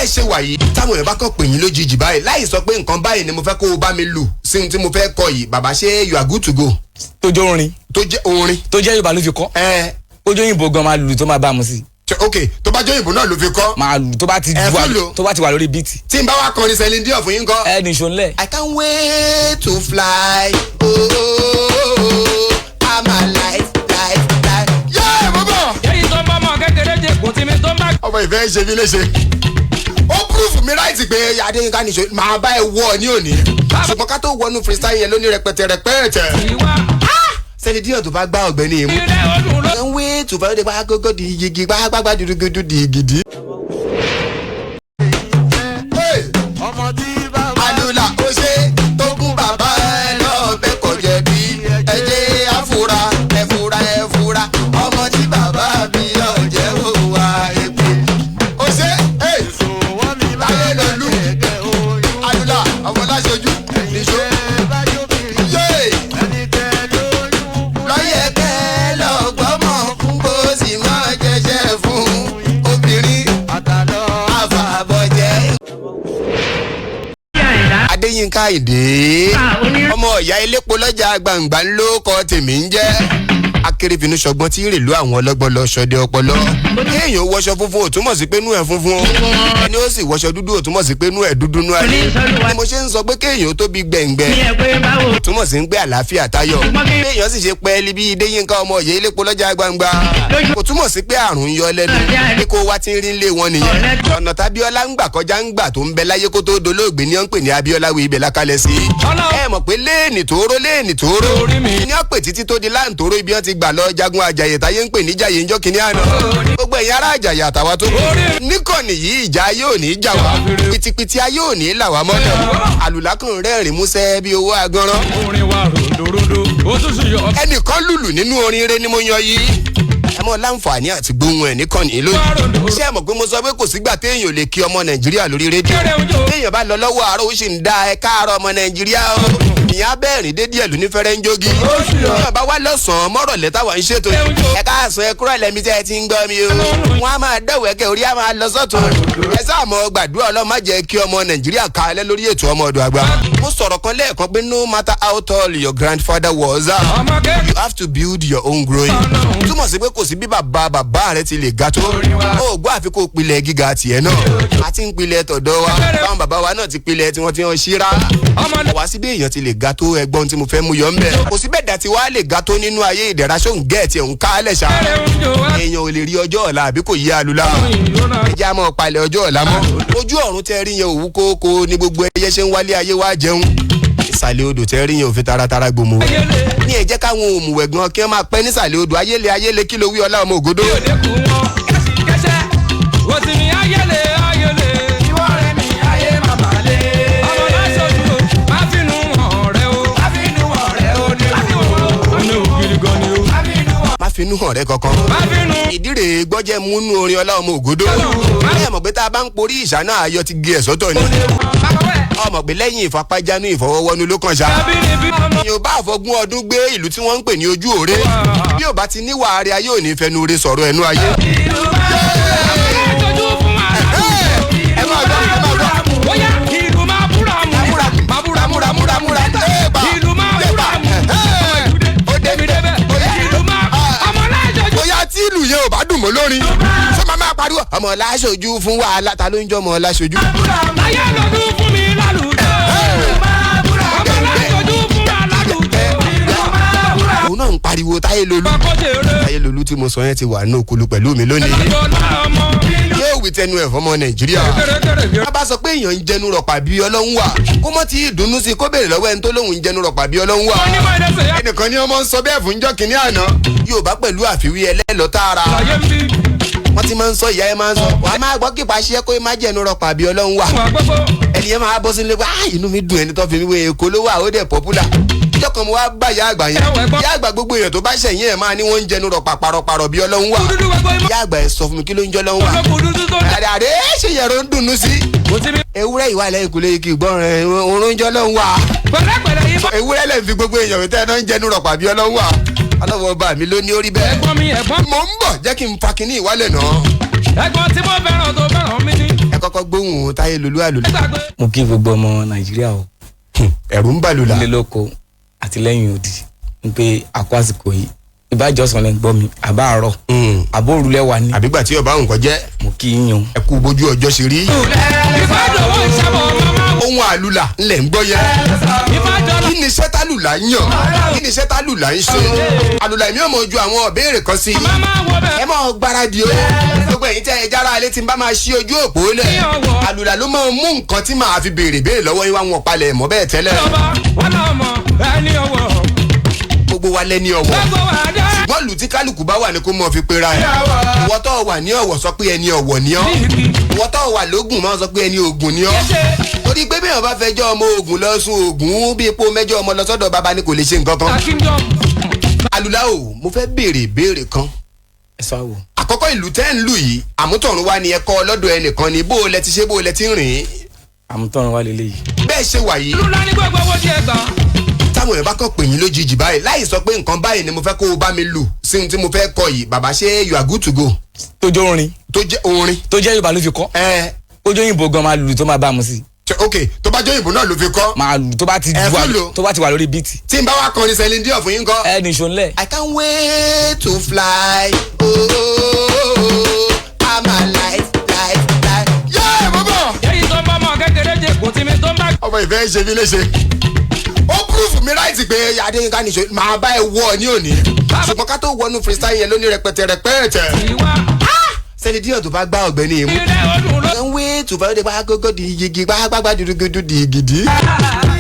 bẹ́ẹ̀ ṣe wà yìí táwọn èèyàn bá kàn pè yín lójijì báyìí láì sọ pé nǹkan báyìí ni mo fẹ́ kó o bá mi lù sí ohun tí mo fẹ́ kọ yìí bàbá ṣé you are good to go. tó jẹ́ orin. tó jẹ́ orin. tó jẹ́ Yorùbá ló fi kọ́. ó jẹ́ òyìnbó gan máa lù tó máa bá mu sí. ok tó bá jẹ́ òyìnbó náà ló fi kọ́. máa lù tó bá ti wà lórí bíìtì. tí n bá wá kọrin Celine Dion fún yín kọ́. ẹ nìṣó ńlẹ̀. I can't wait to fly. I'm alive. yẹ́ẹ̀ bọ́bọ̀. èyí tó ń bá ọmọ kékeré jẹ kò tí mi tó ń bá. ọmọ ìfẹ́ ṣe mí léṣe. ó proof mi ráìtì pé Adéyínká nìṣó máa bá ẹ wọ ní òní. ṣùgbọ́n ká tó wọnú freestyle yẹn lóní rẹpẹtẹ. Celine Dion tó bá gbá ọ̀gbẹ́ni yìí mú. I can't wait to fly. gbàgbọ́gbọ́ di igi gbàgbàgbà dúdúdú di gidi. Alula ó ṣe tó gún bàbá ẹ lọ́bẹ̀ kò jẹ̀bi ẹ̀jẹ̀ àfúrà ẹ̀fúrà ọmọ tí bàbá mi ọ̀jẹ̀ òwà èpè. ó ṣe láyé lọ́lú Alula ọmọ láṣojú níṣó. lọ́yẹ̀kẹ́ lọ́gbọ́mọ̀ fún bó sì máa jẹ́jẹ́ fún obìnrin àfàbọ̀jẹ́. Adéyínká Ìdè ọmọ ìyá elépo lọ́jà gbàǹgbà ńlọ kọ tèmi ń jẹ́ akérèfínú ṣọgbọ́n tí rèlú àwọn ọlọ́gbọ́n lọ ṣọdẹ ọpọlọ. kéèyàn wọṣọ funfun ò túmọ̀ sí pé nú ẹ̀ funfun ẹni ó sì wọṣọ dúdú ò túmọ̀ sí pé nú ẹ̀ dúdú nú ayé. ni mo ṣe ń sọ pé kéèyàn tó bí gbẹ̀ngbẹ̀ túmọ̀ sí ń gbé àlàáfíà tayọ. kéèyàn sì ṣe pẹ́ẹ́lí bí Adéyínká ọmọ ìyá elépo lọ́jà gbàǹgbà kò túmọ̀ sí pé àrùn yọ lẹ́nu bí kò wá ti ń rí lé wọn nìyẹn. ọ̀nà tábíọ́lá ń gbà kọjá ń gbà tó ń bẹ láyé kó tó dolóògbé ní ọ̀n pè ní Abíọ́lá wo ibẹ̀ lákàlẹ̀ sí. ẹ mọ̀ pé léènì tóóró ní ọ̀pẹ̀ títí tó di láǹtóró ibi wọn ti gbà lọ jagun àjàyè táyé ń pè ní jàyè ńjọ́ kìíní àná. gbogbo ẹ̀yin ará àjàyè àtàwa tó kù níkànnì yìí ìjà ayé ò ní jà wá pìtìpìtì ayé ò ní là wá mọ́lẹ̀. àlùlá kan rẹ́rìn músẹ́ bí owó agánrán. ẹnìkan lùlù nínú orin rẹ ni mo yan yìí. ẹ mọ láǹfààní àti gbóhùn ẹ níkànnì lónìí. ṣé ẹ mọ̀ pé mo sọ pé kò sígbà téèyàn ò lè kí ọmọ Nàìjíríà lórí rédíò. téèyàn bá lọ lọ́wọ́ àárọ̀ ó sì ń dá ẹ káàárọ̀ ọmọ Nàìjíríà o. ìyá bẹ́ẹ̀rìn dé díẹ̀ lóní fẹ́rẹ́ ń jogi. téèyàn bá wá lọ́sàn-án mọ́rọ̀lẹ́ táwa ń ṣètò. ẹ káàsán ẹ kúrò lẹ́mi tẹ́ ẹ ti ń gbọ́ mi o. wọ́n á máa dẹ̀wẹ́kẹ́ orí á máa lọ sọ́tún. ẹ sáà mọ gbàdúrà Ọlọ́run má jẹ́ kí ọmọ Nàìjíríà kalẹ̀ lórí ètò ọmọ ọ̀dọ̀ àgbà. mo sọ̀rọ̀ kan lẹ́ẹ̀kan pé no matter how tall your grandfather was, you have to build your own growing. túmọ̀ sí pé kò sí bí bàbá rẹ ti lè ga tó. ó gbọ́ àfi kó pilẹ̀ gíga tiẹ̀ náà. a ti ń pilẹ̀ tọ̀dọ̀ wa. báwọn bàbá wa náà ti pilẹ̀ tí wọ́n ti hàn síra. wá sí bí èèyàn ti lè ga tó ẹgbọ́n tí mo fẹ́ mú yọ ń bẹ̀. kò sí bẹ́ẹ̀ dà tí wàá lè ga tó nínú ayé ìdẹ̀ra ṣóun gẹ̀ẹ́tì ẹ̀ ń ká lẹ̀ ṣá. èèyàn ò lè rí ọjọ́ ọ̀la àbí kò yí Alula. ẹja mọ́ palẹ̀ ọjọ́ ọ̀la mọ́. ojú ọ̀run tẹ́ rí yẹn òwú kókó ní gbogbo ẹyẹ ṣe ń wálé ayé wá jẹun. ìsàlẹ̀ odò tẹ́ rí yẹn òfin taratara gbòmò. ní ẹ jẹ́ káwọn òmùwẹ̀ gan kí wọ́n máa pẹ́ nísàlẹ̀ odò ayéle kí ló wí ọlá ọmọ ògodó. má finú hàn rẹ kankan. ìdí rèé gbọ́jẹ́ múnú orin ọlá ọmọ ògodó. ẹ mọ̀ pé tá a bá ń porí ìṣáná ayọ̀ ti gé ẹ̀ sọ́tọ̀ ni. ọmọ pé lẹ́yìn ìfapájánú ìfọwọ́wọ́nú ló kàn ṣá. yóò bá àfọgún ọdún gbé ìlú tí wọ́n ń pè ní ojú òre. bí ò bá ti níwà ààrẹ ayé ò ní fẹnu re sọ̀rọ̀ ẹnu ayé. tí ìlú yẹn ò bá dùn mọ́ lórí ṣé máa máa pariwo ọmọ láṣojú fún wàhálà ta ló ń jọ ọmọ láṣojú. ayé lọ́dún fún mi lálùjọ ọmọ láṣojú fún wa lálùjọ. òun náà ń pariwo Táyé Lolú tí mo sọ yẹn ti wà ní òkúlu pẹ̀lú mi lónìí. yóò wí tẹnu ẹ̀ fọmọ Nàìjíríà. wọ́n bá sọ pé èèyàn ń jẹnu rọ̀pà bí Ọlọ́run wà kó mọ́ ti ìdùnnú sí kó béèrè lọ́wọ́ ẹni tó lóun ń jẹnu rọ̀pà bí Ọlọ́run wà. ẹnìkan ni ọmọ ń sọ bẹ́ẹ̀ fún jọ́ kínní àná Yorùbá pẹ̀lú àfiwí ẹlẹ́lọ́ tààrà. wọ́n ti máa ń sọ ìyá ẹ máa ń sọ wàá máa gbọ́ kípa ṣe kó má jẹnu rọ̀pà bí Ọlọ́run wà. ẹni yẹn máa bọ́ sí ilé pé inú mi dùn ẹni tó fi mi wé Èkó ló wà ó dẹ̀ popular. ìjọ kan mo wá bá ìyá àgbà yẹn ìyá àgbà gbogbo èèyàn tó bá ṣẹ̀yìn ẹ̀ máa ní wọ́n ń jẹnu rọ̀pà parọ̀parọ̀ bí Ọlọ́run wà. ìyá àgbà ẹ̀ sọ fún mi kí ló ń jẹ́ Ọlọ́run wà. àdàdé ṣe yẹ̀rọ ń dùnnú sí. ewúrẹ́ ìwà lẹ́yìn kò lè kí gbọ́n òun ń jẹ́ Ọlọ́run wà. ewúrẹ́ lẹ́yìn fi gbogbo èèyàn tẹ́ ẹ náà ń jẹnu rọ̀pà bí Ọlọ́run wà. ọlọ́wọ́ bá mi ló ní orí bẹ́ẹ̀. mo ń bọ̀ jẹ́ kí n fa kinní ìwálẹ̀ náà. ẹ̀gbọ́n tí mo fẹ́ràn tó fẹ́ràn mi ní. kọ́kọ́ gbóhùn táyé lolú àlùlà. mo kí gbogbo ọmọ nàìjíríà o. ẹ̀rù ń bàlùlà. ilé lóko àti lẹ́yìn odi ń pé àkó àsìkò yìí ìbájọ́sán lẹ́ ń gbọ́ mi àbá àárọ̀ àbó òrùlé wa ni. àbígbà tí ọba nǹkan jẹ́. mo kí yín o. ẹ kú bójú ọjọ́ ṣe rí. ohun àlùlà ńlẹ̀ ń gbọ́ yẹn. kí ni iṣẹ́ tálùlà ń yàn? kí ni iṣẹ́ tálùlà ń ṣe? àlùlà èmi ò mọ̀ ju àwọn ìbéèrè kan sí i. ẹ mọ̀ gbáradì o. gbogbo ẹ̀yin tẹ́ ẹ jára alẹ́ tí n bá máa ṣí ojú òpó lẹ̀. àlùlà ló máa mú nǹkan tí màá fi béèrè lọ́wọ́ yín wá wọn palẹ̀ mọ́ bẹ́ẹ̀ tẹ́lẹ̀. gbogbo wa lẹ́ni ọ̀wọ̀. ṣùgbọ́n lù tí kálukú bá wà ní kó mọ̀ fi pera ẹ̀. ìwọ tó wà ní ọ̀wọ̀ sọ pé ẹni ọ̀wọ̀ ni ọ́. ìwọ tó wà lógùn máa sọ pé ẹni ògùn ni ọ́. torí pé bẹ́ẹ̀ bá fẹjọ́ ọmọ ògùn lọ sùn ògùn bí epo mẹ́jọ ọmọ lọ sọ́dọ̀ bàbá ni kò lè ṣe nǹkan kan. àlùlá o mo fẹ́ béèrè kan. ẹ sọ àwò. àkọ́kọ́ ìlú tẹ́ ń lù yìí àmútọ̀run wa ni ẹ kọ́ lọ́dọ̀ ẹnìkan ni bó o lẹ ti ṣe bó o lẹ ti rìn. àmútọ̀run wa lélẹ́yìí. bẹ́ẹ̀ ṣe wà yìí. lúlá ní gbogbo owó tí ẹ gbà. táwọn èèyàn bá kàn pè yín lójijì báyìí láì sọ pé nǹkan báyìí ni mo fẹ́ kó o bá mi lù sí ohun tí mo fẹ́ kọ yìí bàbá ṣé you are good to go. tó jẹ́ orin. tó jẹ́ orin. tó jẹ́ yorùbá ló fi kọ́. ojú òyìnbó gan máa lù tó máa bá mu sí. ok tó bá jẹ́ òyìnbó náà ló fi kọ́. máa lù tó bá ti wà lórí bíìtì. tí n bá wá kọrin Celine Dion fún yín kọ́. ẹ ní ìṣó ńlẹ̀. I can't wait to fly. Oh, I'm alive. yéé mo bọ̀. èyí tó ń bọ́ ọmọ kékeré jẹ kò tí mi tó ń bá. ọmọ ìfẹ́ ṣe mí léṣe. ó proof mi ráìtì pé Adéyínká ní ìṣó máa bá ẹ wọ ní òní. ṣùgbọ́n ká tó wọnú freestyle yẹn lóní rẹpẹtẹ. Celine Dion tó bá gbá ọ̀gbẹ́ni yìí mú. can't wait to fly. bá gógó di igi gbágbágbá dúdúdú di gidi.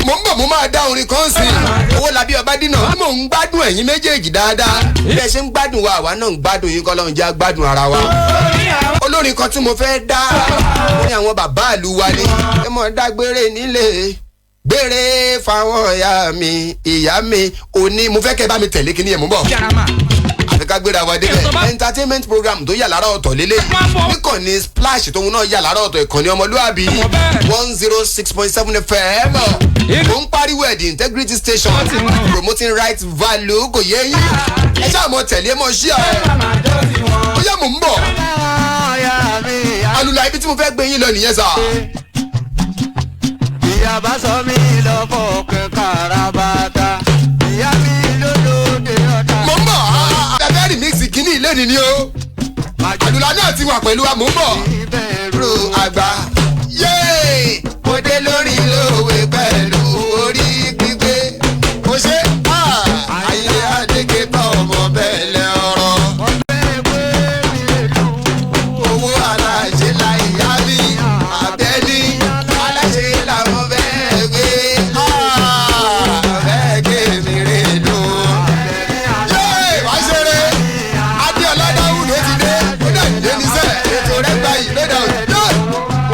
mo ń bọ̀ mo máa dá orin kan sí i. owó labí ọba dínà. mo ń gbádùn ẹ̀yin méjèèjì dáadáa. bí ẹ ṣe ń gbádùn wa àwa náà ń gbádùn yín kọ́ lọ́run jẹ́ gbádùn ara wa. olórin kan tí mo fẹ́ dá ní àwọn bàbá ìlú wa ni. ẹ mọ̀ dágbére nílé gbére fáwọn ìyá mi òní mo fẹ́ kẹ́ bá mi tẹ̀lé kí ni ẹ̀ mú bọ̀. àfi ká gbéra wa débẹ̀ entertainment program tó yà lára ọ̀tọ̀ lélẹ̀ níkànnì splash tóun náà yà lára ọ̀tọ̀ ìkànnì ọmọlúwàbí 106.7 FM mo ń pariwo ẹ̀ the integrity station promoting right value kò yé yín ẹ ṣáà mọ tẹ̀lé mọ ṣí ẹ ó yẹ mò ń bọ̀ alùlà ibi tí mo fẹ́ gbé yín lọ nìyẹn sà. ìyá bá sọ mí lọ́kọ̀ kẹ́kàràbàtà ìyá mi lólóde ọ̀tá. mo ń bọ̀ abẹ́fẹ́ remix kínní ilé ni o àlùlà náà ti wà pẹ̀lú wa mo ń bọ̀. ro àgbà yéé mo dé lórí lówe pẹ̀lú orí gbígbé mo ṣe ayé Adegator ọmọ bẹ́ẹ̀ lẹ́ ọ̀rọ̀. owó aláṣẹ la ìyá mi àbẹ́ni aláṣẹ làwọn bẹ́ẹ̀ gbé bẹ́ẹ̀ gé mi rè lò. yéé wá ṣeré Adéọlá Dáhùn ló ti dé ó dẹ̀ dé níṣẹ́ ètò rẹ̀ gbà yìí ló dà ó.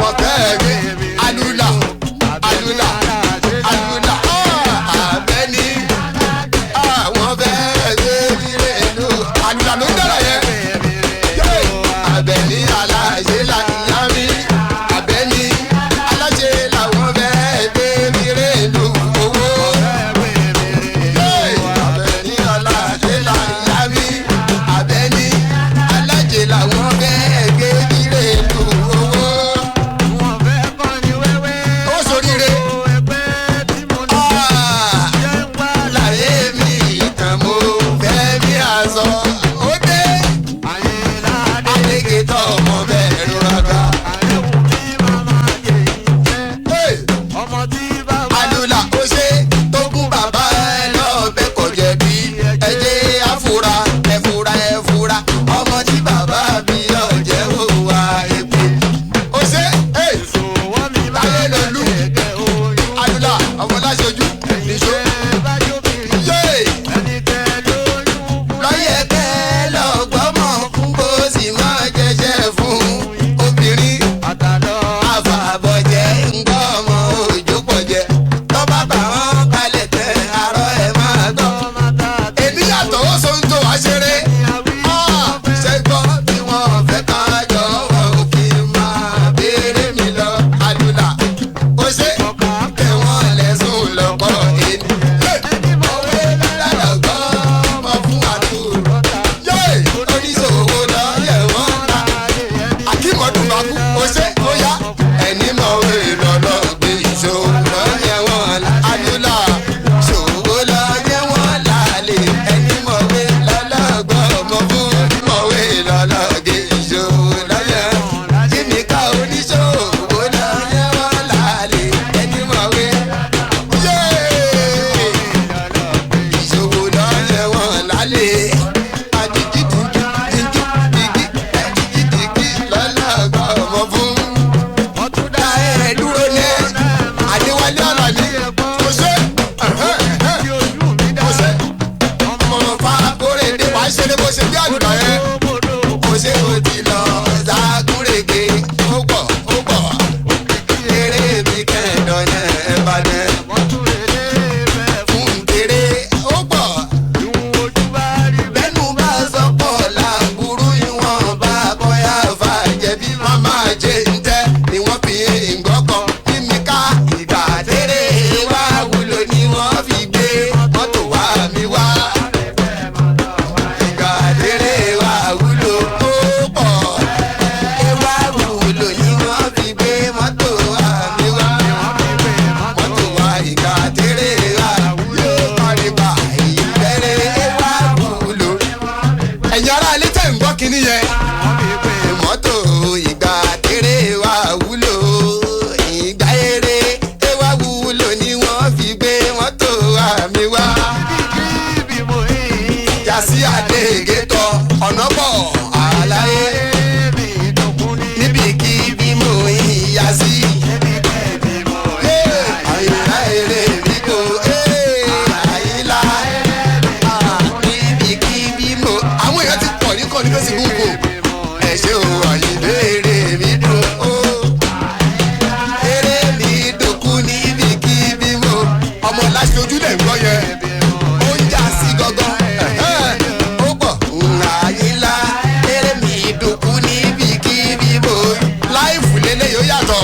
yàtọ̀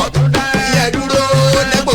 ìyẹn dúró lẹ́gbò